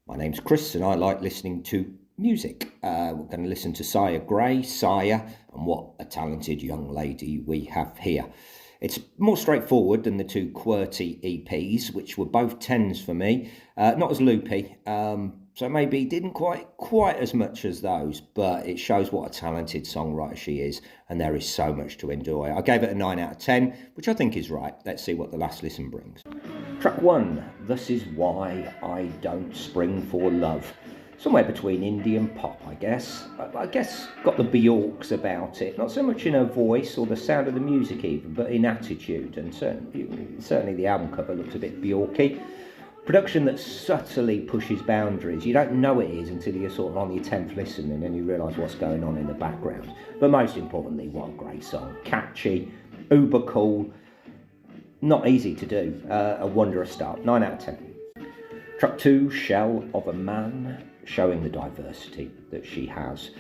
My name's Chris and I like listening to music. We're going to listen to Saya Gray, Saya, and what a talented young lady we have here. It's more straightforward than the two QWERTY EPs, which were both 10s for me. Not as loopy, so maybe didn't quite as much as those, but it shows what a talented songwriter she is, and there is so much to enjoy. I gave it a 9 out of 10, which I think is right. Let's see what the last listen brings. Track 1, This Is Why I Don't Spring for Love. Somewhere between indie and pop, I guess. I guess got the Bjorks about it. Not so much in her voice or the sound of the music even, but in attitude. And certainly the album cover looks a bit Bjorky. Production that subtly pushes boundaries. You don't know it is until you're sort of on your 10th listen and then you realise what's going on in the background. But most importantly, what a great song. Catchy, uber cool. Not easy to do. A wondrous start. 9 out of 10. Track 2, Shell of a Man, showing the diversity that she has.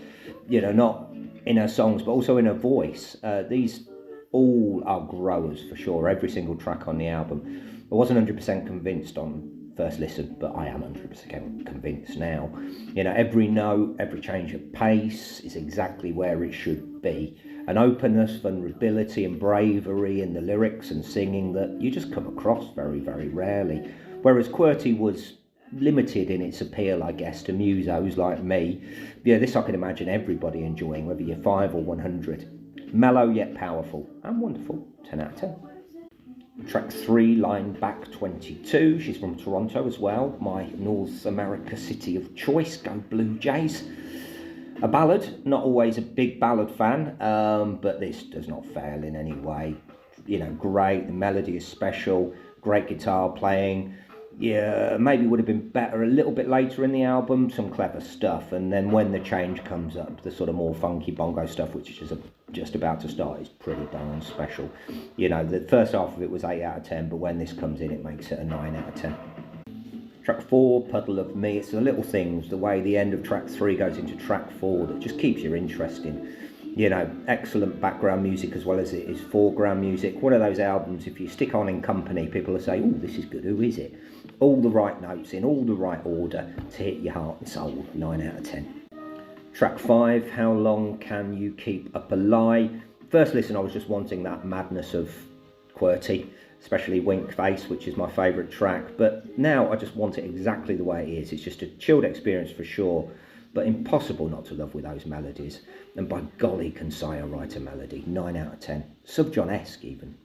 You know, not in her songs, but also in her voice. These all are growers for sure. Every single track on the album. I wasn't 100% convinced on first listen, but I am 100% convinced now. You know, every note, every change of pace is exactly where it should be. An openness, vulnerability and bravery in the lyrics and singing that you just come across very, very rarely. Whereas QWERTY was limited in its appeal, I guess, to musos like me. Yeah, this I can imagine everybody enjoying, whether you're 5 or 100. Mellow yet powerful and wonderful. 10 out of 10. Track 3, Line Back 22. She's from Toronto as well, my North America city of choice. Go Blue Jays. A ballad, not always a big ballad fan, but this does not fail in any way. You know, great, the melody is special, great guitar playing. Yeah, maybe would have been better a little bit later in the album, some clever stuff, and then when the change comes up, the sort of more funky bongo stuff, which is just about to start, is pretty darn special. You know, the first half of it was 8 out of 10, but when this comes in, it makes it a 9 out of 10. Track 4, Puddle of Me. It's the little things, the way the end of track 3 goes into track 4 that just keeps you interested. You know, excellent background music as well as it is foreground music. One of those albums, if you stick on in company, people will say, oh, this is good, who is it? All the right notes in all the right order to hit your heart and soul. 9 out of 10. Track 5, How Long Can You Keep Up a Lie? First listen, I was just wanting that madness of QWERTY, especially Wink Face, which is my favourite track. But now I just want it exactly the way it is. It's just a chilled experience for sure, but impossible not to love with those melodies. And by golly, can Saya write a melody. 9 out of 10. Sub John-esque even.